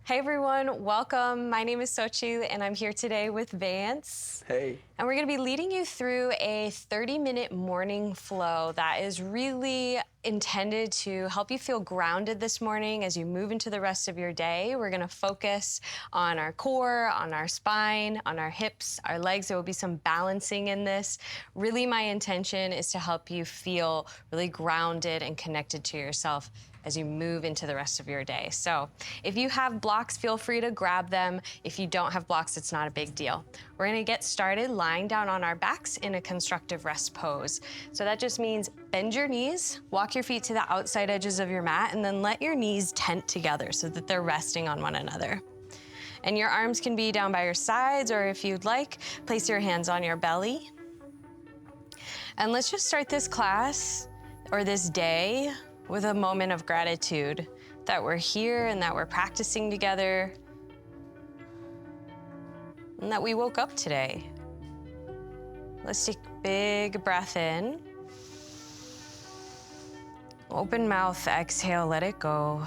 Hey everyone, welcome. My name is Sochi and I'm here today with Vance. Hey. And we're gonna be leading you through a 30-minute morning flow that is really intended to help you feel grounded this morning as you move into the rest of your day. We're gonna focus on our core, on our spine, on our hips, our legs. There will be some balancing in this. Really, my intention is to help you feel really grounded and connected to yourself as you move into the rest of your day. So if you have blocks, feel free to grab them. If you don't have blocks, it's not a big deal. We're gonna get started lying down on our backs in a constructive rest pose. So that just means bend your knees, walk your feet to the outside edges of your mat, and then let your knees tent together so that they're resting on one another. And your arms can be down by your sides, or if you'd like, place your hands on your belly. And let's just start this class, or this day, with a moment of gratitude that we're here and that we're practicing together and that we woke up today. Let's take a big breath in. Open mouth, exhale, let it go.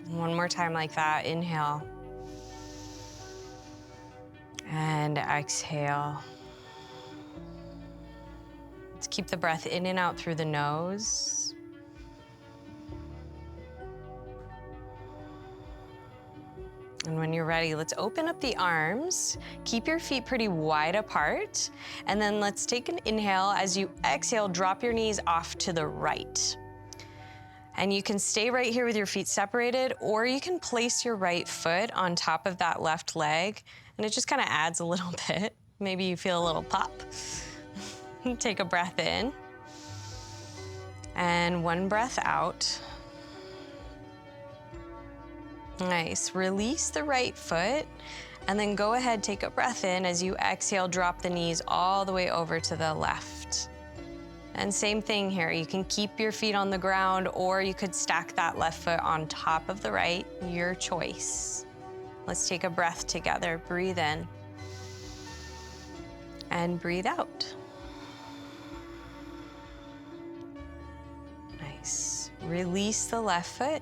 One more time like that, inhale. And exhale. Let's keep the breath in and out through the nose. And when you're ready, let's open up the arms. Keep your feet pretty wide apart. And then let's take an inhale. As you exhale, drop your knees off to the right. And you can stay right here with your feet separated, or you can place your right foot on top of that left leg. And it just kind of adds a little bit. Maybe you feel a little pop. Take a breath in. And one breath out. Nice. Release the right foot. And then go ahead, take a breath in. As you exhale, drop the knees all the way over to the left. And same thing here. You can keep your feet on the ground, or you could stack that left foot on top of the right. Your choice. Let's take a breath together. Breathe in. And breathe out. Nice. Release the left foot,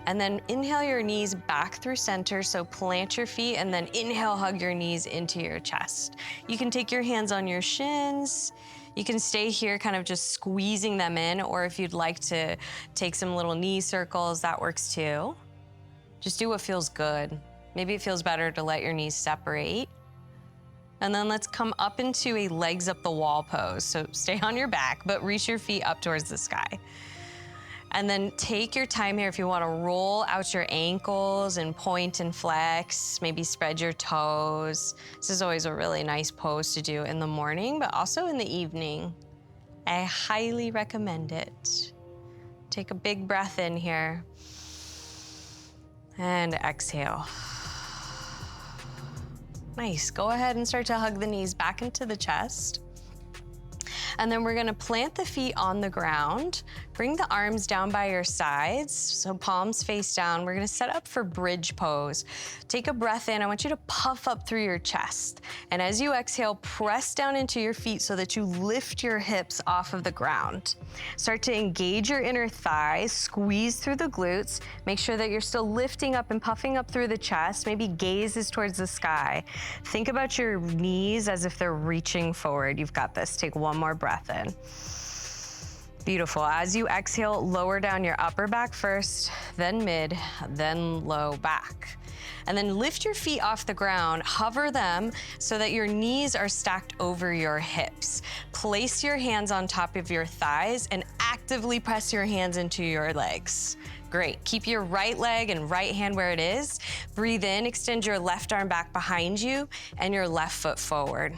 and then inhale your knees back through center, so plant your feet, and then inhale, hug your knees into your chest. You can take your hands on your shins. You can stay here kind of just squeezing them in, or if you'd like to take some little knee circles, that works too. Just do what feels good. Maybe it feels better to let your knees separate. And then let's come up into a legs up the wall pose. So stay on your back, but reach your feet up towards the sky. And then take your time here if you want to roll out your ankles and point and flex, maybe spread your toes. This is always a really nice pose to do in the morning, but also in the evening. I highly recommend it. Take a big breath in here. And exhale. Nice. Go ahead and start to hug the knees back into the chest. And then we're gonna plant the feet on the ground. Bring the arms down by your sides, so palms face down. We're gonna set up for bridge pose. Take a breath in. I want you to puff up through your chest. And as you exhale, press down into your feet so that you lift your hips off of the ground. Start to engage your inner thighs, squeeze through the glutes. Make sure that you're still lifting up and puffing up through the chest. Maybe gaze is towards the sky. Think about your knees as if they're reaching forward. You've got this. Take one more breath in. Beautiful. As you exhale, lower down your upper back first, then mid, then low back. And then lift your feet off the ground, hover them so that your knees are stacked over your hips. Place your hands on top of your thighs and actively press your hands into your legs. Great. Keep your right leg and right hand where it is. Breathe in, extend your left arm back behind you and your left foot forward.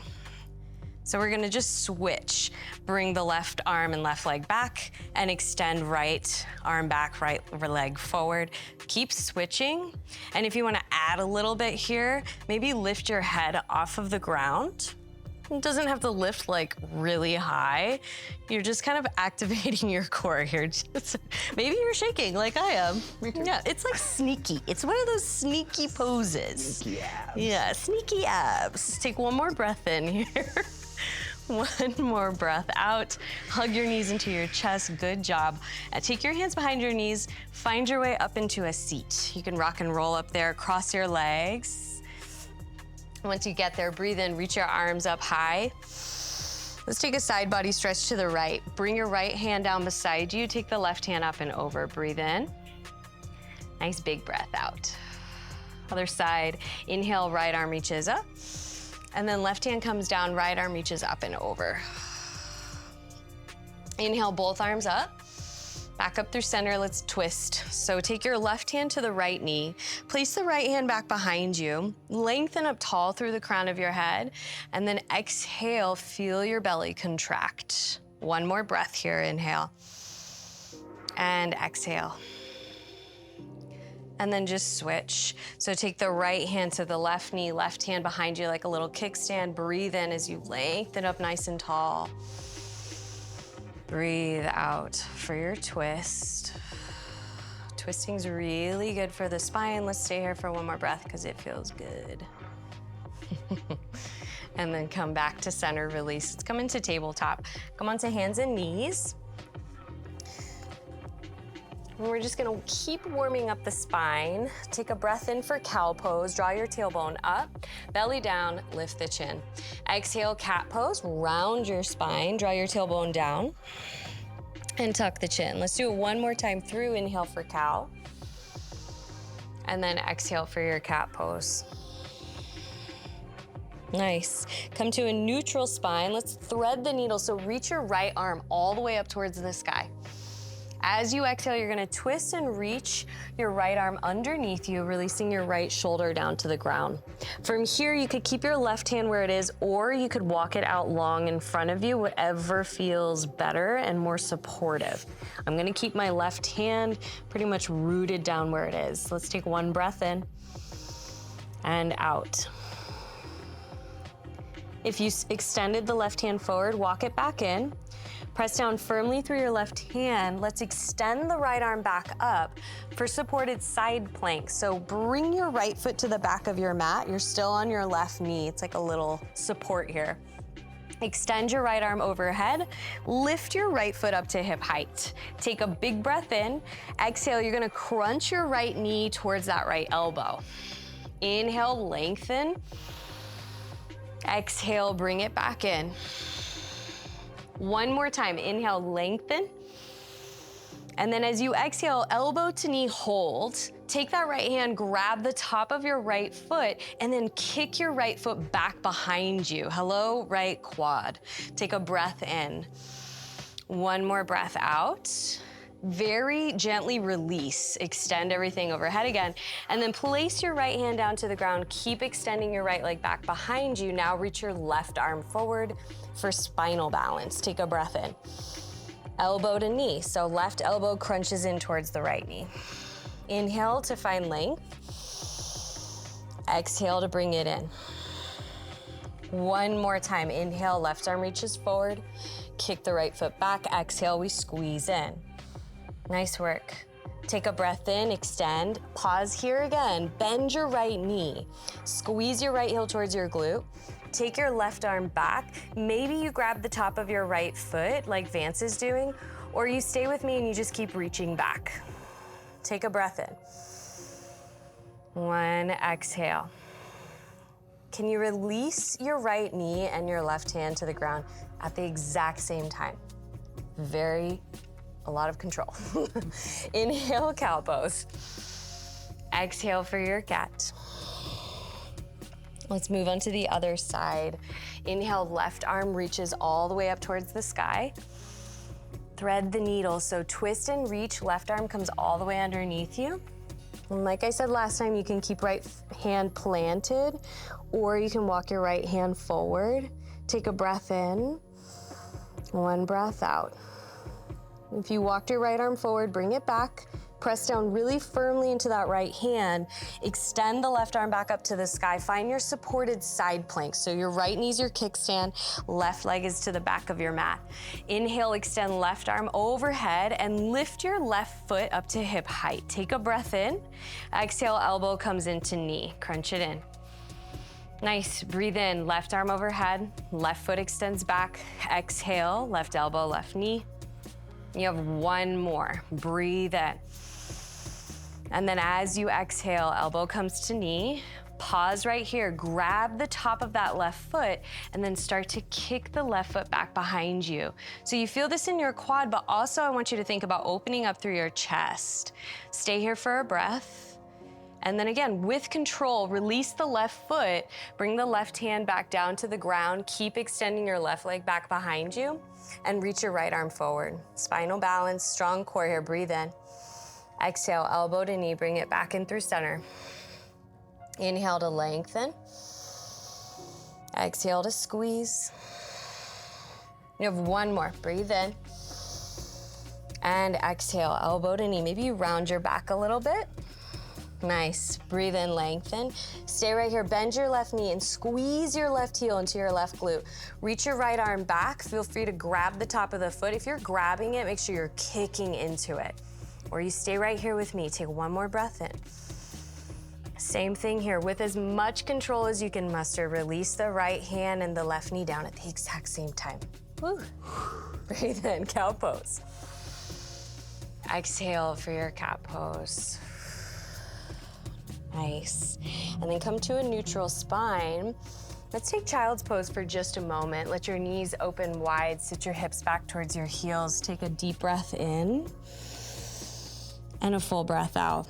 So we're gonna just switch. Bring the left arm and left leg back and extend right arm back, right leg forward. Keep switching. And if you wanna add a little bit here, maybe lift your head off of the ground. It doesn't have to lift like really high. You're just kind of activating your core here. Maybe you're shaking like I am. Me too. Yeah, it's like sneaky. It's one of those sneaky poses. Sneaky abs. Yeah, sneaky abs. Take one more breath in here. One more breath out. Hug your knees into your chest. Good job. Take your hands behind your knees. Find your way up into a seat. You can rock and roll up there. Cross your legs. Once you get there, breathe in. Reach your arms up high. Let's take a side body stretch to the right. Bring your right hand down beside you. Take the left hand up and over. Breathe in. Nice big breath out. Other side. Inhale, right arm reaches up. And then left hand comes down, right arm reaches up and over. Inhale, both arms up. Back up through center, let's twist. So take your left hand to the right knee. Place the right hand back behind you. Lengthen up tall through the crown of your head. And then exhale, feel your belly contract. One more breath here, inhale. And exhale. And then just switch. So take the right hand to the left knee, left hand behind you like a little kickstand. Breathe in as you lengthen up nice and tall. Breathe out for your twist. Twisting's really good for the spine. Let's stay here for one more breath because it feels good. And then come back to center, release. Let's come into tabletop. Come onto hands and knees. And we're just gonna keep warming up the spine. Take a breath in for cow pose. Draw your tailbone up, belly down, lift the chin. Exhale, cat pose. Round your spine, draw your tailbone down, and tuck the chin. Let's do it one more time through. Inhale for cow, and then exhale for your cat pose. Nice. Come to a neutral spine. Let's thread the needle. So reach your right arm all the way up towards the sky. As you exhale, you're gonna twist and reach your right arm underneath you, releasing your right shoulder down to the ground. From here, you could keep your left hand where it is, or you could walk it out long in front of you, whatever feels better and more supportive. I'm gonna keep my left hand pretty much rooted down where it is. Let's take one breath in and out. If you extended the left hand forward, walk it back in. Press down firmly through your left hand. Let's extend the right arm back up for supported side plank. So bring your right foot to the back of your mat. You're still on your left knee. It's like a little support here. Extend your right arm overhead. Lift your right foot up to hip height. Take a big breath in. Exhale, you're gonna crunch your right knee towards that right elbow. Inhale, lengthen. Exhale, bring it back in. One more time, inhale, lengthen. And then as you exhale, elbow to knee hold. Take that right hand, grab the top of your right foot, and then kick your right foot back behind you. Hello, right quad. Take a breath in. One more breath out. Very gently release. Extend everything overhead again. And then place your right hand down to the ground. Keep extending your right leg back behind you. Now reach your left arm forward for spinal balance. Take a breath in. Elbow to knee. So left elbow crunches in towards the right knee. Inhale to find length. Exhale to bring it in. One more time. Inhale, left arm reaches forward. Kick the right foot back. Exhale, we squeeze in. Nice work. Take a breath in, extend. Pause here again. Bend your right knee. Squeeze your right heel towards your glute. Take your left arm back. Maybe you grab the top of your right foot like Vance is doing, or you stay with me and you just keep reaching back. Take a breath in. One, exhale. Can you release your right knee and your left hand to the ground at the exact same time? A lot of control. Inhale, cow pose. Exhale for your cat. Let's move on to the other side. Inhale, left arm reaches all the way up towards the sky. Thread the needle, so twist and reach. Left arm comes all the way underneath you. And like I said last time, you can keep right hand planted, or you can walk your right hand forward. Take a breath in, one breath out. If you walked your right arm forward, bring it back. Press down really firmly into that right hand. Extend the left arm back up to the sky. Find your supported side plank. So your right knee's your kickstand, left leg is to the back of your mat. Inhale, extend left arm overhead and lift your left foot up to hip height. Take a breath in. Exhale, elbow comes into knee. Crunch it in. Nice, breathe in, left arm overhead, left foot extends back. Exhale, left elbow, left knee. You have one more, breathe in. And then as you exhale, elbow comes to knee. Pause right here, grab the top of that left foot, and then start to kick the left foot back behind you. So you feel this in your quad, but also I want you to think about opening up through your chest. Stay here for a breath. And then again, with control, release the left foot, bring the left hand back down to the ground, keep extending your left leg back behind you, and reach your right arm forward. Spinal balance, strong core here, breathe in. Exhale, elbow to knee, bring it back in through center. Inhale to lengthen. Exhale to squeeze. You have one more, breathe in. And exhale, elbow to knee. Maybe you round your back a little bit. Nice, breathe in, lengthen. Stay right here, bend your left knee and squeeze your left heel into your left glute. Reach your right arm back. Feel free to grab the top of the foot. If you're grabbing it, make sure you're kicking into it. Or you stay right here with me. Take one more breath in. Same thing here, with as much control as you can muster, release the right hand and the left knee down at the exact same time. Woo. Breathe in, cow pose. Exhale for your cat pose. Nice. And then come to a neutral spine. Let's take child's pose for just a moment. Let your knees open wide, sit your hips back towards your heels. Take a deep breath in and a full breath out.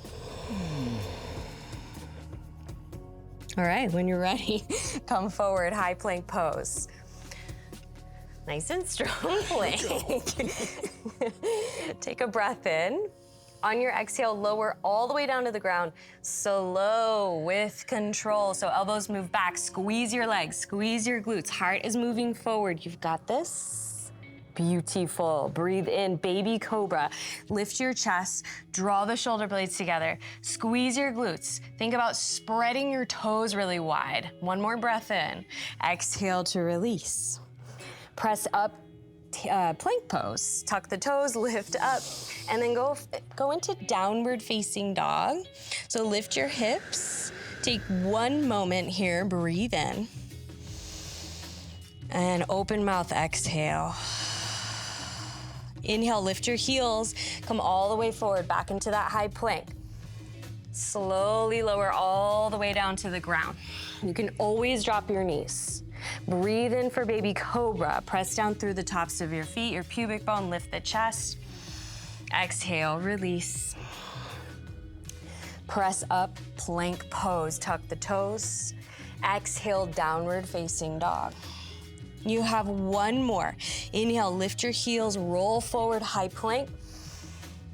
All right, when you're ready, come forward, high plank pose. Nice and strong plank. Take a breath in. On your exhale, lower all the way down to the ground, slow with control. So elbows move back, squeeze your legs, squeeze your glutes. Heart is moving forward. You've got this. Beautiful. Breathe in, baby cobra. Lift your chest, draw the shoulder blades together, squeeze your glutes. Think about spreading your toes really wide. One more breath in. Exhale to release. Press up, plank pose. Tuck the toes, lift up, and then go into downward facing dog. So lift your hips. Take one moment here, breathe in. And open mouth, exhale. Inhale, lift your heels, come all the way forward, back into that high plank. Slowly lower all the way down to the ground. You can always drop your knees. Breathe in for baby cobra. Press down through the tops of your feet, your pubic bone, lift the chest. Exhale, release. Press up, plank pose, tuck the toes. Exhale, downward facing dog. You have one more. Inhale, lift your heels, roll forward, high plank.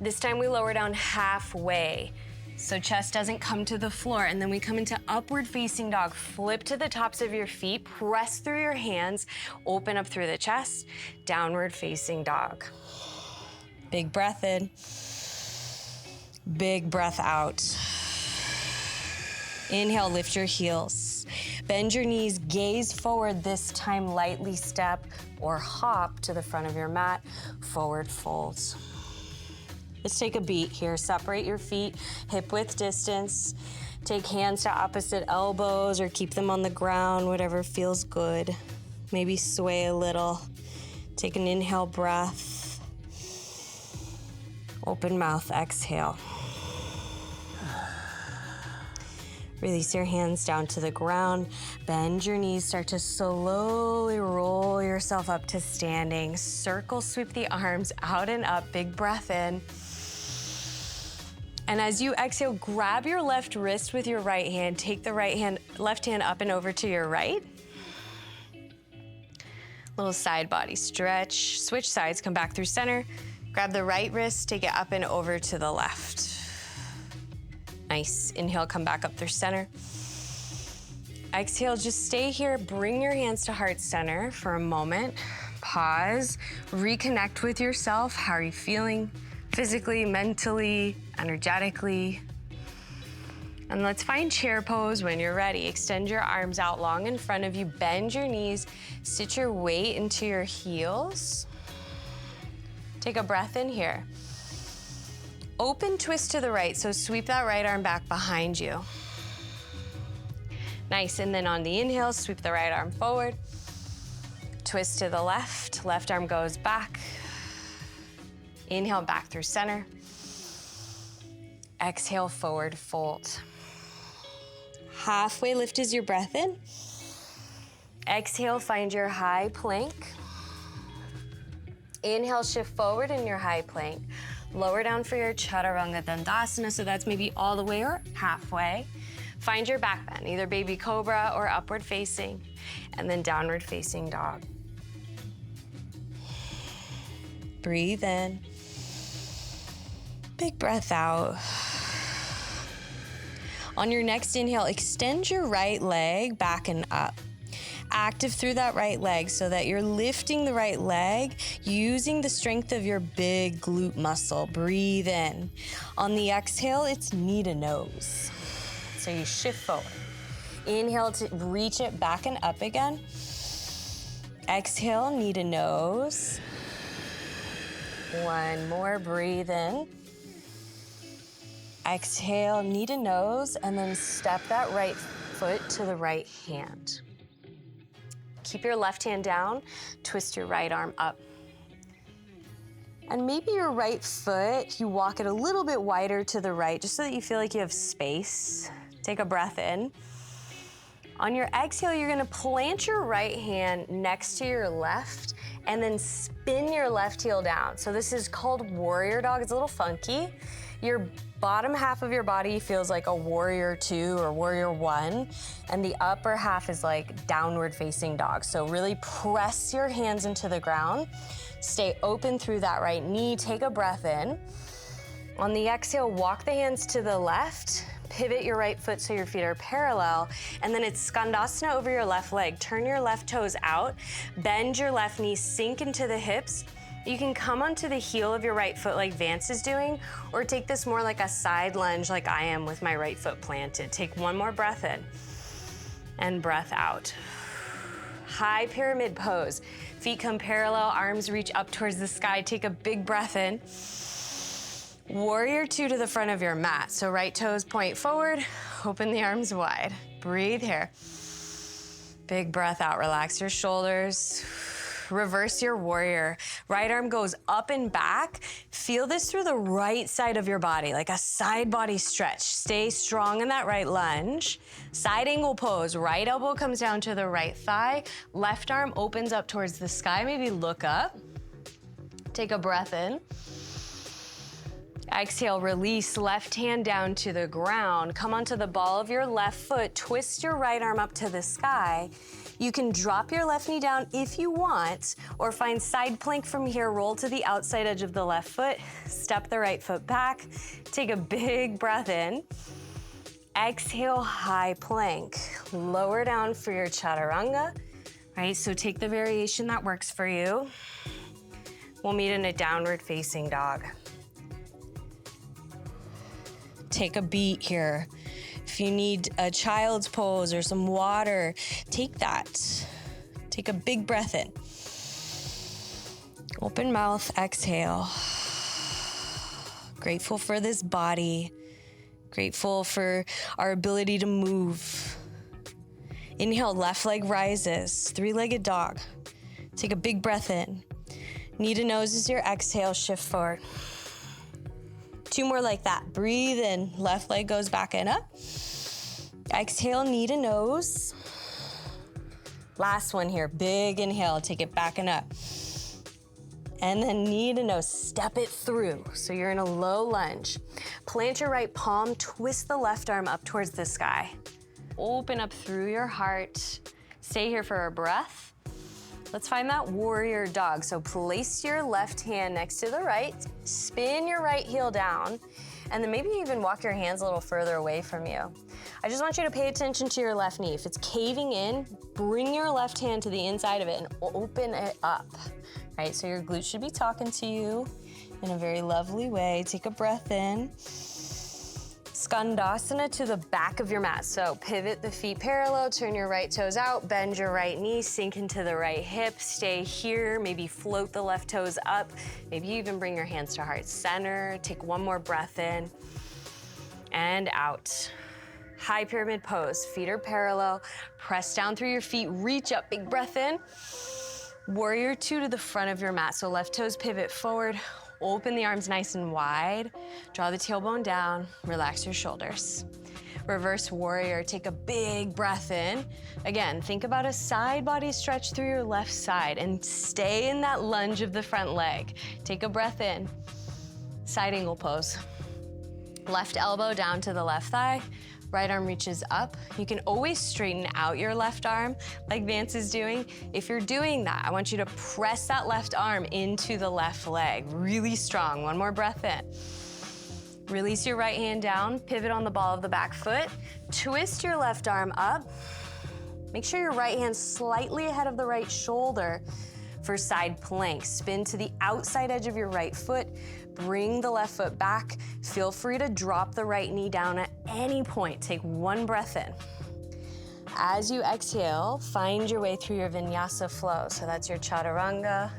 This time we lower down halfway, so chest doesn't come to the floor, and then we come into upward facing dog. Flip to the tops of your feet, press through your hands, open up through the chest, downward facing dog. Big breath in, big breath out. Inhale, lift your heels. Bend your knees, gaze forward, this time lightly step or hop to the front of your mat, forward folds. Let's take a beat here. Separate your feet, hip width distance. Take hands to opposite elbows or keep them on the ground, whatever feels good. Maybe sway a little. Take an inhale breath. Open mouth, exhale. Release your hands down to the ground. Bend your knees, start to slowly roll yourself up to standing. Circle sweep the arms out and up, big breath in. And as you exhale, grab your left wrist with your right hand. Take the left hand up and over to your right. Little side body stretch. Switch sides, come back through center. Grab the right wrist, take it up and over to the left. Nice. Inhale, come back up through center. Exhale, just stay here. Bring your hands to heart center for a moment. Pause, reconnect with yourself. How are you feeling physically, mentally, energetically? And let's find chair pose when you're ready. Extend your arms out long in front of you. Bend your knees. Sit your weight into your heels. Take a breath in here. Open twist to the right, so sweep that right arm back behind you. Nice, and then on the inhale, sweep the right arm forward. Twist to the left, left arm goes back. Inhale back through center. Exhale, forward fold. Halfway lift as your breath in. Exhale, find your high plank. Inhale, shift forward in your high plank. Lower down for your Chaturanga Dandasana, so that's maybe all the way or halfway. Find your back bend, either baby cobra or upward facing, and then downward facing dog. Breathe in. Big breath out. On your next inhale, extend your right leg back and up. Active through that right leg so that you're lifting the right leg using the strength of your big glute muscle. Breathe in. On the exhale, it's knee to nose. So you shift forward. Inhale to reach it back and up again. Exhale, knee to nose. One more, breathe in. Exhale, knee to nose, and then step that right foot to the right hand. Keep your left hand down, twist your right arm up. And maybe your right foot, you walk it a little bit wider to the right, just so that you feel like you have space. Take a breath in. On your exhale, you're gonna plant your right hand next to your left and then spin your left heel down. So this is called warrior dog. It's a little funky. Your bottom half of your body feels like a warrior 2 or warrior 1, and the upper half is like downward facing dog. So really press your hands into the ground. Stay open through that right knee. Take a breath in. On the exhale, walk the hands to the left. Pivot your right foot so your feet are parallel, and then it's Skandasana over your left leg. Turn your left toes out, bend your left knee, sink into the hips. You can come onto the heel of your right foot like Vance is doing, or take this more like a side lunge like I am with my right foot planted. Take one more breath in, and breath out. High pyramid pose. Feet come parallel, arms reach up towards the sky. Take a big breath in. Warrior 2 to the front of your mat. So right toes point forward, open the arms wide. Breathe here. Big breath out, relax your shoulders. Reverse your warrior. Right arm goes up and back. Feel this through the right side of your body, like a side body stretch. Stay strong in that right lunge. Side angle pose. Right elbow comes down to the right thigh. Left arm opens up towards the sky. Maybe look up. Take a breath in. Exhale, release, left hand down to the ground. Come onto the ball of your left foot. Twist your right arm up to the sky. You can drop your left knee down if you want, or find side plank from here. Roll to the outside edge of the left foot. Step the right foot back. Take a big breath in. Exhale, high plank. Lower down for your Chaturanga. Right, so take the variation that works for you. We'll meet in a downward facing dog. Take a beat here. If you need a child's pose or some water, take that. Take a big breath in. Open mouth, exhale. Grateful for this body. Grateful for our ability to move. Inhale, left leg rises, 3-legged dog. Take a big breath in. Knee to nose is your exhale, shift forward. 2 more like that. Breathe in, left leg goes back and up. Exhale, knee to nose. Last one here, big inhale, take it back and up. And then knee to nose, step it through. So you're in a low lunge. Plant your right palm, twist the left arm up towards the sky. Open up through your heart. Stay here for a breath. Let's find that warrior dog. So place your left hand next to the right, spin your right heel down, and then maybe even walk your hands a little further away from you. I just want you to pay attention to your left knee. If it's caving in, bring your left hand to the inside of it and open it up, right? So your glutes should be talking to you in a very lovely way. Take a breath in. Skandasana to the back of your mat. So pivot the feet parallel, turn your right toes out, bend your right knee, sink into the right hip, stay here, maybe float the left toes up, maybe even bring your hands to heart center. Take one more breath in and out. High pyramid pose, feet are parallel, press down through your feet, reach up, big breath in. Warrior two to the front of your mat. So left toes pivot forward, open the arms nice and wide, draw the tailbone down, relax your shoulders. Reverse warrior, take a big breath in. Again, think about a side body stretch through your left side and stay in that lunge of the front leg. Take a breath in, side angle pose. Left elbow down to the left thigh, right arm reaches up. You can always straighten out your left arm like Vance is doing. If you're doing that, I want you to press that left arm into the left leg, really strong. One more breath in. Release your right hand down, pivot on the ball of the back foot, twist your left arm up. Make sure your right hand's slightly ahead of the right shoulder for side plank. Spin to the outside edge of your right foot, bring the left foot back. Feel free to drop the right knee down at any point. Take one breath in. As you exhale, find your way through your vinyasa flow. So that's your chaturanga,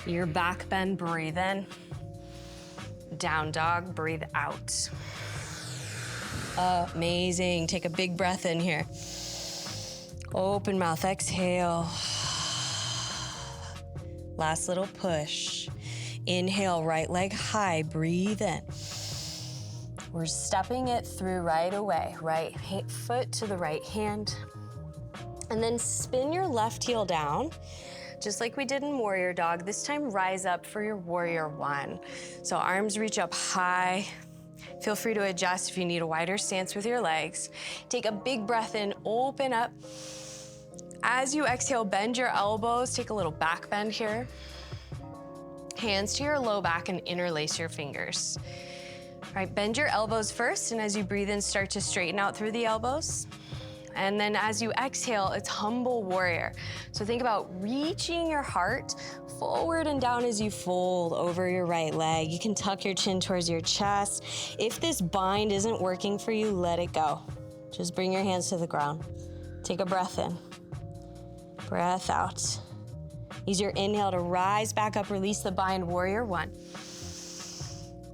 your back bend, breathe in. Down dog, breathe out. Amazing. Take a big breath in here. Open mouth, exhale. Last little push. Inhale, right leg high, breathe in. We're stepping it through right away. Right foot to the right hand. And then spin your left heel down. Just like we did in Warrior Dog, this time rise up for your Warrior One. So arms reach up high. Feel free to adjust if you need a wider stance with your legs. Take a big breath in, open up. As you exhale, bend your elbows, take a little back bend here. Hands to your low back and interlace your fingers. All right, bend your elbows first, and as you breathe in, start to straighten out through the elbows. And then as you exhale, it's humble warrior. So think about reaching your heart forward and down as you fold over your right leg. You can tuck your chin towards your chest. If this bind isn't working for you, let it go. Just bring your hands to the ground. Take a breath in, breath out. Use your inhale to rise back up, release the bind, Warrior One.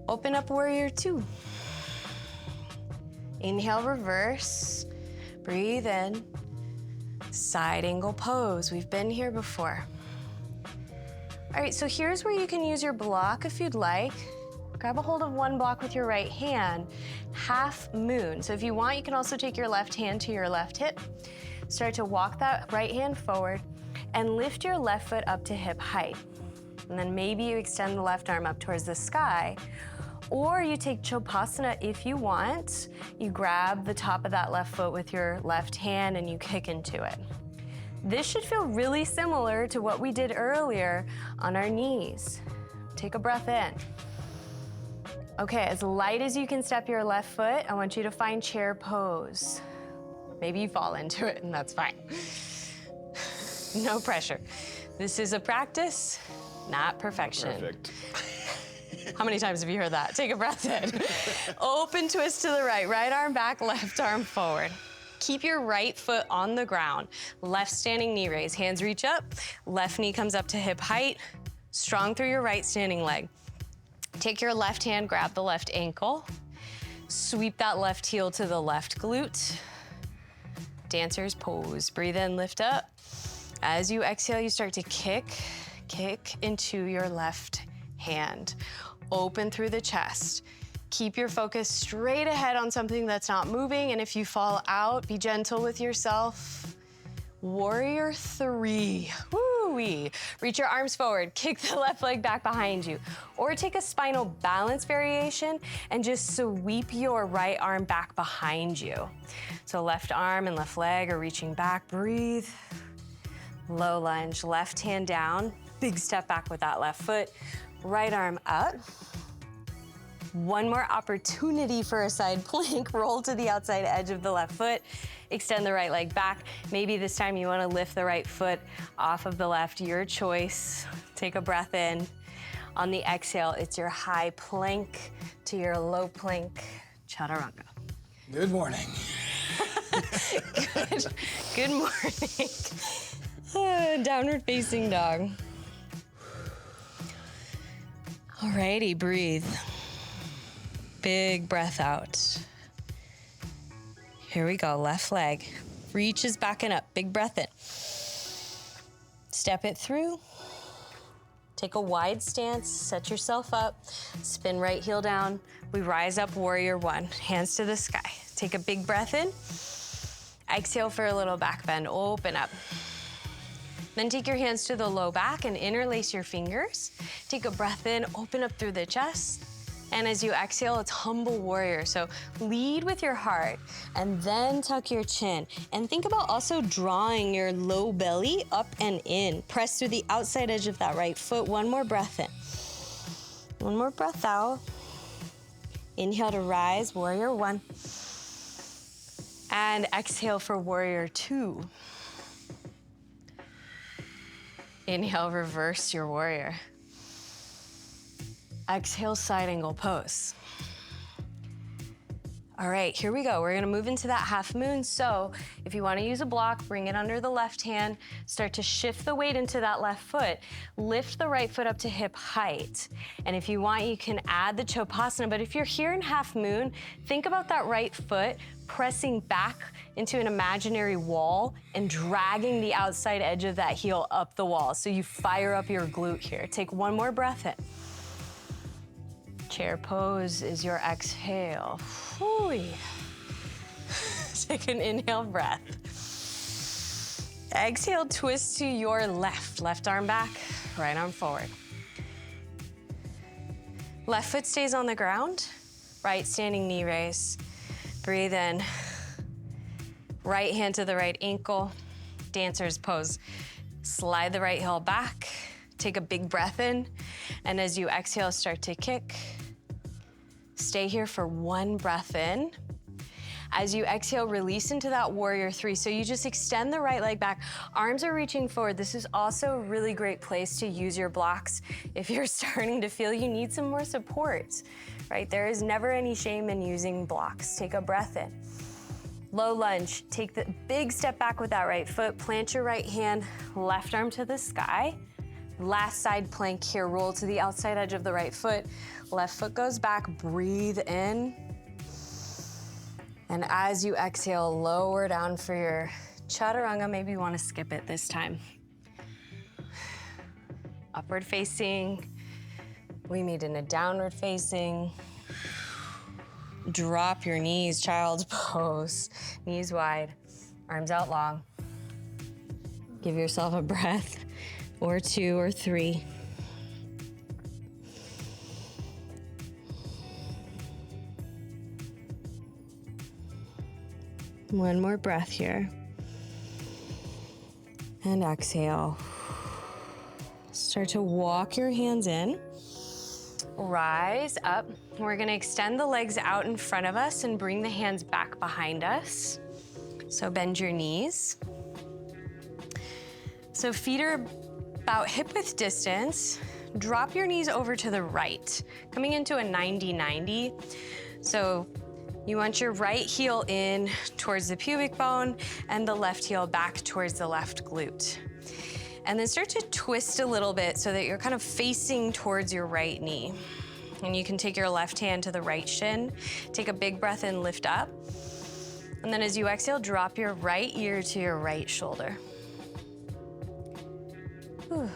Open up, Warrior Two. Inhale, reverse. Breathe in, side angle pose. We've been here before. All right, so here's where you can use your block if you'd like. Grab a hold of one block with your right hand, half moon. So if you want, you can also take your left hand to your left hip. Start to walk that right hand forward and lift your left foot up to hip height. And then maybe you extend the left arm up towards the sky. Or you take Chopasana if you want. You grab the top of that left foot with your left hand and you kick into it. This should feel really similar to what we did earlier on our knees. Take a breath in. Okay, as light as you can step your left foot, I want you to find chair pose. Maybe you fall into it and that's fine. No pressure. This is a practice, not perfection. Perfect. How many times have you heard that? Take a breath in. Open twist to the right. Right arm back, left arm forward. Keep your right foot on the ground. Left standing knee raise. Hands reach up. Left knee comes up to hip height. Strong through your right standing leg. Take your left hand, grab the left ankle. Sweep that left heel to the left glute. Dancer's pose. Breathe in, lift up. As you exhale, you start to kick into your left hand. Open through the chest. Keep your focus straight ahead on something that's not moving, and if you fall out, be gentle with yourself. Warrior Three. Woo-wee. Reach your arms forward, kick the left leg back behind you, or take a spinal balance variation and just sweep your right arm back behind you. So left arm and left leg are reaching back. Breathe. Low lunge, left hand down, big step back with that left foot. Right arm up. One more opportunity for a side plank. Roll to the outside edge of the left foot. Extend the right leg back. Maybe this time you want to lift the right foot off of the left, your choice. Take a breath in. On the exhale, it's your high plank to your low plank, chaturanga. Good morning. Good morning. Downward facing dog. Alrighty, breathe. Big breath out. Here we go, left leg. Reaches back and up, big breath in. Step it through. Take a wide stance, set yourself up, spin right heel down. We rise up, warrior one, hands to the sky. Take a big breath in. Exhale for a little back bend, open up. Then take your hands to the low back and interlace your fingers. Take a breath in, open up through the chest. And as you exhale, it's humble warrior. So lead with your heart and then tuck your chin. And think about also drawing your low belly up and in. Press through the outside edge of that right foot. One more breath in. One more breath out. Inhale to rise, warrior one. And exhale for warrior two. Inhale, reverse your warrior. Exhale, side angle pose. All right, here we go. We're gonna move into that half moon. So if you wanna use a block, bring it under the left hand, start to shift the weight into that left foot, lift the right foot up to hip height. And if you want, you can add the Chopasana, but if you're here in half moon, think about that right foot pressing back into an imaginary wall and dragging the outside edge of that heel up the wall. So you fire up your glute here. Take one more breath in. Chair pose is your exhale. Whew. Take an inhale breath. Exhale, twist to your left. Left arm back, right arm forward. Left foot stays on the ground, right standing knee raise. Breathe in. Right hand to the right ankle, dancer's pose. Slide the right heel back, take a big breath in, and as you exhale, start to kick. Stay here for one breath in. As you exhale, release into that warrior three. So you just extend the right leg back. Arms are reaching forward. This is also a really great place to use your blocks if you're starting to feel you need some more support, right? There is never any shame in using blocks. Take a breath in. Low lunge, take the big step back with that right foot, plant your right hand, left arm to the sky. Last side plank here, roll to the outside edge of the right foot. Left foot goes back, breathe in. And as you exhale, lower down for your chaturanga. Maybe you wanna skip it this time. Upward facing. We meet in a downward facing. Drop your knees, child's pose. Knees wide, arms out long. Give yourself a breath or two or three. One more breath here. And exhale. Start to walk your hands in. Rise up. We're gonna extend the legs out in front of us and bring the hands back behind us. So bend your knees. So feet are about hip width distance. Drop your knees over to the right, coming into a 90-90. So you want your right heel in towards the pubic bone and the left heel back towards the left glute. And then start to twist a little bit so that you're kind of facing towards your right knee. And you can take your left hand to the right shin, take a big breath in, lift up. And then as you exhale, drop your right ear to your right shoulder. Whew.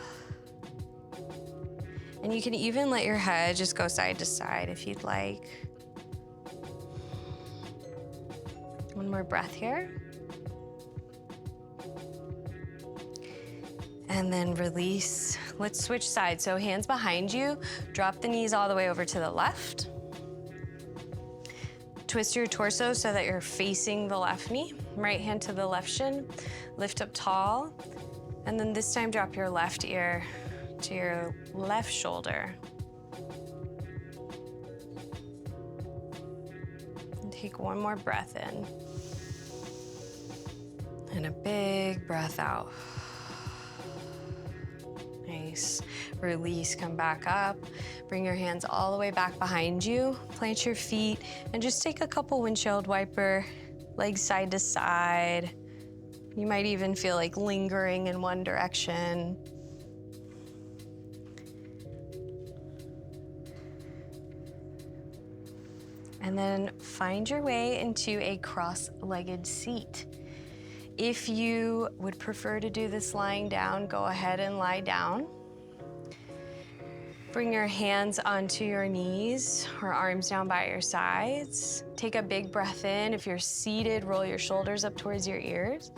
And you can even let your head just go side to side if you'd like. One more breath here. And then release. Let's switch sides. So hands behind you, drop the knees all the way over to the left. Twist your torso so that you're facing the left knee. Right hand to the left shin, lift up tall. And then this time drop your left ear to your left shoulder. And take one more breath in. And a big breath out. Nice. Release, come back up. Bring your hands all the way back behind you. Plant your feet and just take a couple windshield wiper, legs side to side. You might even feel like lingering in one direction. And then find your way into a cross-legged seat. If you would prefer to do this lying down, go ahead and lie down. Bring your hands onto your knees or arms down by your sides. Take a big breath in. If you're seated, roll your shoulders up towards your ears.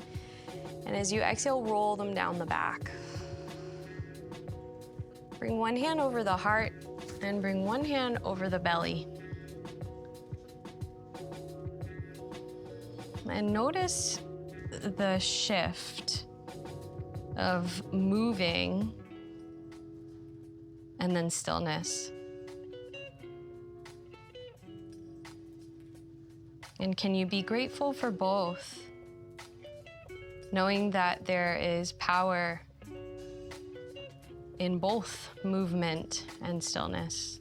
And as you exhale, roll them down the back. Bring one hand over the heart and bring one hand over the belly. And notice the shift of moving and then stillness. And can you be grateful for both? Knowing that there is power in both movement and stillness,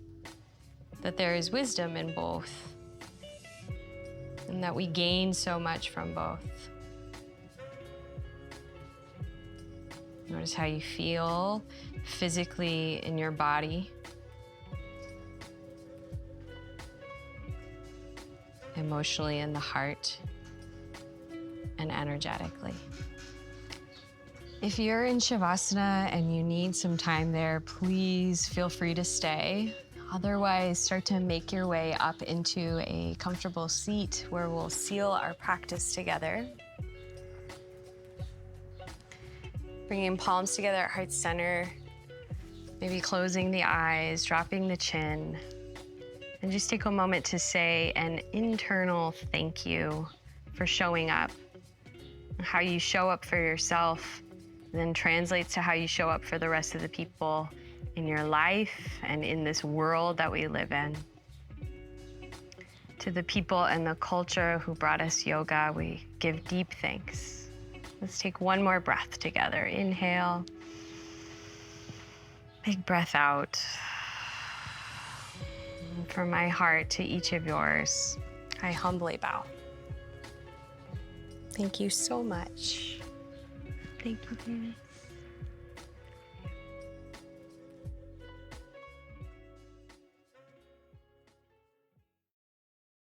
that there is wisdom in both, and that we gain so much from both. Notice how you feel physically in your body, emotionally in the heart, and energetically. If you're in Shavasana and you need some time there, please feel free to stay. Otherwise, start to make your way up into a comfortable seat where we'll seal our practice together. Bringing palms together at heart center, maybe closing the eyes, dropping the chin, and just take a moment to say an internal thank you for showing up. How you show up for yourself then translates to how you show up for the rest of the people in your life and in this world that we live in. To the people and the culture who brought us yoga, we give deep thanks. Let's take one more breath together. Inhale. Big breath out. And from my heart to each of yours, I humbly bow. Thank you so much. Thank you, David.